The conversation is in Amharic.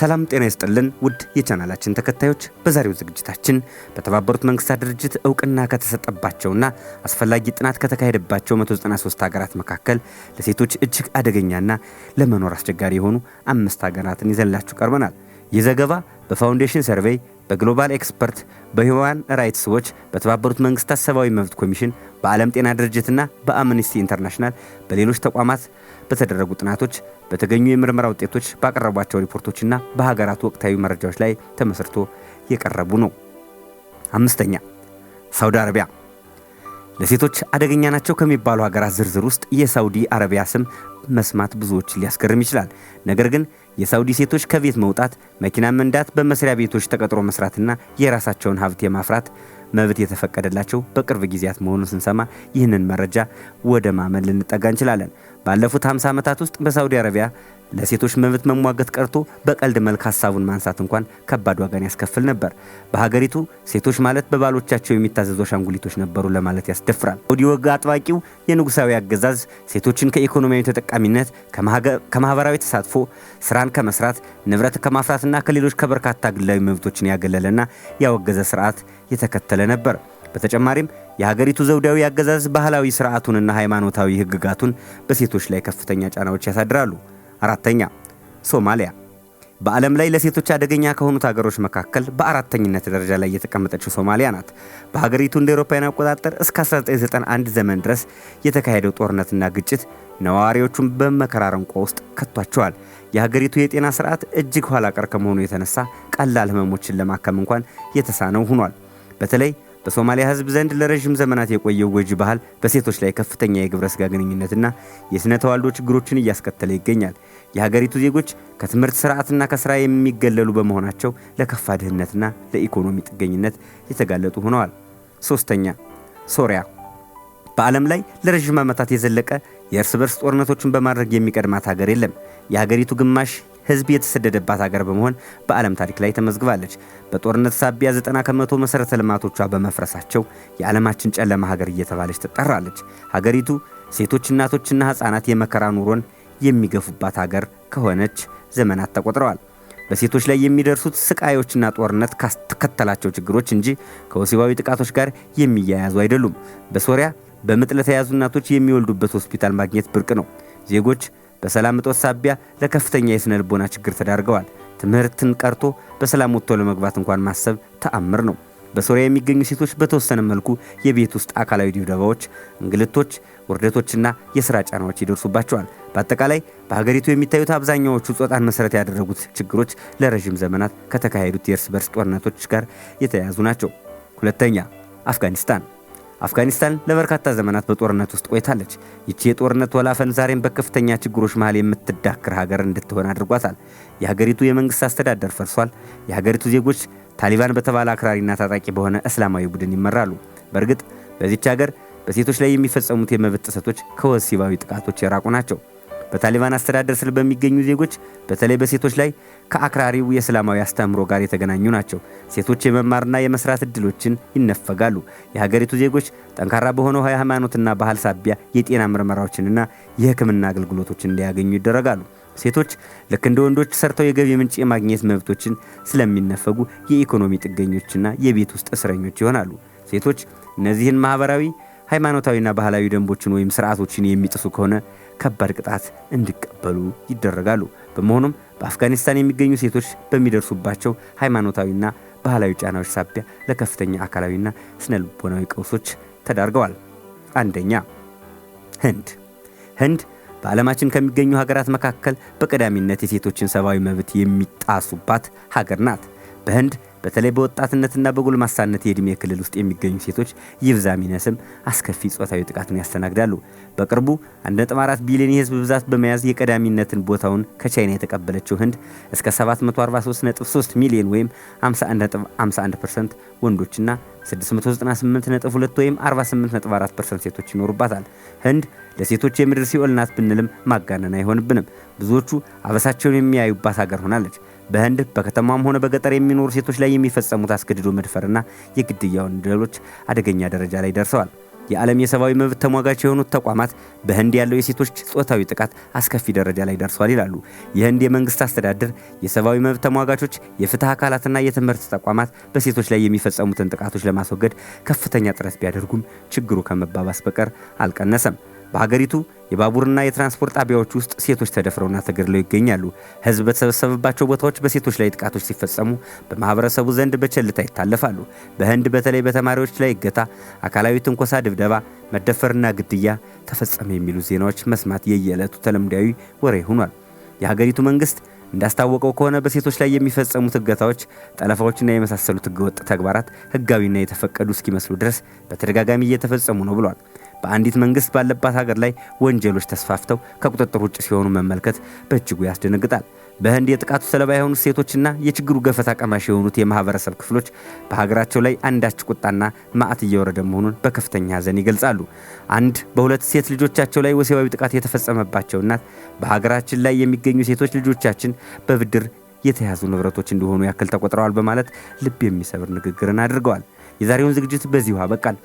ሰላም ጤና ይስጥልን ውድ የቻናላችን ተከታዮች፣ በዛሬው ዝግጅታችን በተባበሩት መንግስታት ድርጅት እውቅና ከተሰጠባቸውና አስፈላጊ ጥናት ከተካሄደባቸው 193 ሀገራት መካከል ለሴቶች እጅግ አደገኛና ለመኖር አስቸጋሪ የሆኑ 5 ሀገራትን ይዘንላችሁ ቀርበናል። ይህ ዘገባ በፋውንዴሽን ሰርቬይ፣ በግሎባል ኤክስፐርት፣ በሂውማን ራይትስ ዎች፣ በተባበሩት መንግስታት ሰብአዊ መብት ኮሚሽን፣ በዓለም ጤና ድርጅትና በአምነስቲ ኢንተርናሽናል በሌሎች ተቋማት በተደረጉ ጥናቶች በተገኙ የምርመራ ውጤቶች ባቀረቧቸው ሪፖርቶችና በሀገራቱ ወቅታዊ መረጃዎች ላይ ተመስርቶ የቀረቡ ነው። 5ኛ ሳውዲ አረቢያ። ለሴቶች አደገኛ ናቸው ከሚባሉ ሀገራት ዝርዝር ውስጥ የሳውዲ አረቢያ ስም መስማት ብዙዎችን ሊያስገርም ይችላል። ነገር ግን የሳውዲ ሴቶች ከቤት መውጣት፣ መኪና መንዳት፣ በመስሪያ ቤቶች ተቀጥሮ መስራትና የራሳቸውን ሀብት የማፍራት መብት የተፈቀደላቸው በቅርብ ጊዜያት መሆኑን ስንሰማ ይህንን መረጃ ወደ ማመን ልንጠጋ እንችላለን። ባለፉት 50 ዓመታት ውስጥ በሳውዲ አረቢያ ለሴቶች መብት መሟገት ቀርቶ በቀልድ መልክ ሀሳቡን ማንሳት እንኳን ከባድ ዋጋን ያስከፍል ነበር። በሀገሪቱ ሴቶች ማለት በባሎቻቸው የሚታዘዙ አሻንጉሊቶች ነበሩ ለማለት ያስደፍራል። ሳውዲ ወግ አጥባቂው የንጉሳዊ አገዛዝ ሴቶችን ከኢኮኖሚያዊ ተጠቃሚነት፣ ከማህበራዊ ተሳትፎ፣ ስራን ከመስራት፣ ንብረት ከማፍራትና ከሌሎች ከበርካታ ግላዊ መብቶችን ያገለለና ያወገዘ ስርዓት የተከተለ ነበር። በተጨማሪም የሀገሪቱ ዘውዳዊ አገዛዝ ባህላዊ ስርዓቱንና ሃይማኖታዊ ህግጋቱን በሴቶች ላይ ከፍተኛ ጫናዎች ያሳድራሉ። 4ኛ ሶማሊያ። በዓለም ላይ ለሴቶች አደገኛ ከሆኑት ሀገሮች መካከል በአራተኝነት ደረጃ ላይ የተቀመጠችው ሶማሊያ ናት። በሀገሪቱ እንደ አውሮፓውያን አቆጣጠር እስከ 1991 ዘመን ድረስ የተካሄደው ጦርነትና ግጭት ነዋሪዎቹን በመከራ አረንቋ ውስጥ ከቷቸዋል። የሀገሪቱ የጤና ስርዓት እጅግ ኋላ ቀር ከመሆኑ የተነሳ ቀላል ህመሞችን ለማከም እንኳን የተሳነው ሆኗል። በተለይ በሶማሊያ ህዝብ ዘንድ ለረጅም ዘመናት የቆየው ጎጂ ባህል በሴቶች ላይ ከፍተኛ የግብረ ስጋ ግንኙነትና የስነ ተዋልዶ ችግሮችን እያስከተለ ይገኛል። የሀገሪቱ ዜጎች ከትምህርት ስርዓትና ከስራ የሚገለሉ በመሆናቸው ለከፋ ድህነትና ለኢኮኖሚ ጥገኝነት የተጋለጡ ሆነዋል። 3ኛ ሶሪያ። በዓለም ላይ ለረጅም ዓመታት የዘለቀ የእርስ በርስ ጦርነቶችን በማድረግ የሚቀድማት ሀገር የለም። የሀገሪቱ ግማሽ ህዝብ የተሰደደባት ሀገር በመሆን በዓለም ታሪክ ላይ ተመዝግባለች። በጦርነት ሳቢያ 90% መሰረተ ልማቶቿ በመፍረሳቸው የዓለማችን ጨለማ ሀገር እየተባለች ትጠራለች። ሀገሪቱ ሴቶች፣ እናቶችና ህፃናት የመከራ ኑሮን የሚገፉባት ሀገር ከሆነች ዘመናት ተቆጥረዋል። በሴቶች ላይ የሚደርሱት ስቃዮችና ጦርነት ካስከተላቸው ችግሮች እንጂ ከወሲባዊ ጥቃቶች ጋር የሚያያዙ አይደሉም። በሶሪያ በምጥ ለተያዙ እናቶች የሚወልዱበት ሆስፒታል ማግኘት ብርቅ ነው። ዜጎች በሰላም እጦት ሳቢያ ለከፍተኛ የስነ ልቦና ችግር ተዳርገዋል። ትምህርትን ቀርቶ በሰላም ወጥቶ ለመግባት እንኳን ማሰብ ተአምር ነው። በሶሪያ የሚገኙ ሴቶች በተወሰነ መልኩ የቤት ውስጥ አካላዊ ድብደባዎች፣ እንግልቶች፣ ውርደቶችና የሥራ ጫናዎች ይደርሱባቸዋል። በአጠቃላይ በሀገሪቱ የሚታዩት አብዛኛዎቹ ጾታን መሰረት ያደረጉት ችግሮች ለረጅም ዘመናት ከተካሄዱት የእርስ በርስ ጦርነቶች ጋር የተያያዙ ናቸው። 2ኛ አፍጋኒስታን። አፍጋኒስታን ለበርካታ ዘመናት በጦርነት ውስጥ ቆይታለች። ይቺ የጦርነት ወላፈን ዛሬም በከፍተኛ ችግሮች መሃል የምትዳክር ሀገር እንድትሆን አድርጓታል። የሀገሪቱ የመንግስት አስተዳደር ፈርሷል። የሀገሪቱ ዜጎች ታሊባን በተባለ አክራሪና ታጣቂ በሆነ እስላማዊ ቡድን ይመራሉ። በእርግጥ በዚች ሀገር በሴቶች ላይ የሚፈጸሙት የመብት ጥሰቶች ከወሲባዊ ጥቃቶች የራቁ ናቸው። በታሊባን አስተዳደር ስር በሚገኙ ዜጎች በተለይ በሴቶች ላይ ከአክራሪው የእስላማዊ አስተምህሮ ጋር የተገናኙ ናቸው። ሴቶች የመማርና የመስራት እድሎችን ይነፈጋሉ። የሀገሪቱ ዜጎች ጠንካራ በሆነው ሃይማኖትና ባህል ሳቢያ የጤና ምርመራዎችንና የሕክምና አገልግሎቶችን እንዲያገኙ ይደረጋሉ። ሴቶች ልክ እንደ ወንዶች ሰርተው የገቢ ምንጭ የማግኘት መብቶችን ስለሚነፈጉ የኢኮኖሚ ጥገኞችና የቤት ውስጥ እስረኞች ይሆናሉ። ሴቶች እነዚህን ማህበራዊ፣ ሃይማኖታዊና ባህላዊ ደንቦችን ወይም ስርዓቶችን የሚጥሱ ከሆነ ከባድ ቅጣት እንዲቀበሉ ይደረጋሉ። በመሆኑም በአፍጋኒስታን የሚገኙ ሴቶች በሚደርሱባቸው ሃይማኖታዊና ባህላዊ ጫናዎች ሳቢያ ለከፍተኛ አካላዊና ስነ ልቦናዊ ቀውሶች ተዳርገዋል። 1ኛ ህንድ በዓለማችን ከሚገኙ ሀገራት መካከል በቀዳሚነት የሴቶችን ሰብአዊ መብት የሚጣሱባት ሀገር ናት። በህንድ በተለይ በወጣትነትና በጎልማሳነት የዕድሜ ክልል ውስጥ የሚገኙ ሴቶች ይብዛ ሚነስም አስከፊ ጾታዊ ጥቃትን ያስተናግዳሉ። በቅርቡ 1.4 ቢሊዮን የህዝብ ብዛት በመያዝ የቀዳሚነትን ቦታውን ከቻይና የተቀበለችው ህንድ እስከ 743.3 ሚሊዮን ወይም 51.51% ወንዶችና 698.2 ወይም 48.4% ሴቶች ይኖሩባታል። ህንድ ለሴቶች የምድር ሲኦል ናት ብንልም ማጋነን አይሆንብንም። ብዙዎቹ አበሳቸውን የሚያዩባት ሀገር ሆናለች። በህንድ በከተማም ሆነ በገጠር የሚኖሩ ሴቶች ላይ የሚፈጸሙት አስገድዶ መድፈርና የግድያ ወንጀሎች አደገኛ ደረጃ ላይ ደርሰዋል። የዓለም የሰብአዊ መብት ተሟጋች የሆኑት ተቋማት በህንድ ያለው የሴቶች ጾታዊ ጥቃት አስከፊ ደረጃ ላይ ደርሷል ይላሉ። የህንድ የመንግስት አስተዳደር የሰብአዊ መብት ተሟጋቾች፣ የፍትህ አካላትና የትምህርት ተቋማት በሴቶች ላይ የሚፈጸሙትን ጥቃቶች ለማስወገድ ከፍተኛ ጥረት ቢያደርጉም ችግሩ ከመባባስ በቀር አልቀነሰም። በሀገሪቱ የባቡርና የትራንስፖርት ጣቢያዎች ውስጥ ሴቶች ተደፍረውና ተገድለው ይገኛሉ። ህዝብ በተሰበሰበባቸው ቦታዎች በሴቶች ላይ ጥቃቶች ሲፈጸሙ በማህበረሰቡ ዘንድ በቸልታ ይታለፋሉ። በህንድ በተለይ በተማሪዎች ላይ እገታ፣ አካላዊ ትንኮሳ፣ ድብደባ፣ መደፈርና ግድያ ተፈጸመ የሚሉ ዜናዎች መስማት የየዕለቱ ተለምዳዊ ወሬ ሆኗል። የሀገሪቱ መንግስት እንዳስታወቀው ከሆነ በሴቶች ላይ የሚፈጸሙት እገታዎች፣ ጠለፋዎችና የመሳሰሉት ህገወጥ ተግባራት ህጋዊና የተፈቀዱ እስኪመስሉ ድረስ በተደጋጋሚ እየተፈጸሙ ነው ብሏል። በአንዲት መንግስት ባለባት ሀገር ላይ ወንጀሎች ተስፋፍተው ከቁጥጥር ውጭ ሲሆኑ መመልከት በእጅጉ ያስደነግጣል። በህንድ የጥቃቱ ሰለባ የሆኑት ሴቶችና የችግሩ ገፈታ ቀማሽ የሆኑት የማህበረሰብ ክፍሎች በሀገራቸው ላይ አንዳች ቁጣና መዓት እየወረደ መሆኑን በከፍተኛ ሐዘን ይገልጻሉ። አንድ በሁለት ሴት ልጆቻቸው ላይ ወሲባዊ ጥቃት የተፈጸመባቸው እናት በሀገራችን ላይ የሚገኙ ሴቶች ልጆቻችን በብድር የተያዙ ንብረቶች እንደሆኑ ያክል ተቆጥረዋል በማለት ልብ የሚሰብር ንግግርን አድርገዋል። የዛሬውን ዝግጅት በዚሁ አበቃል።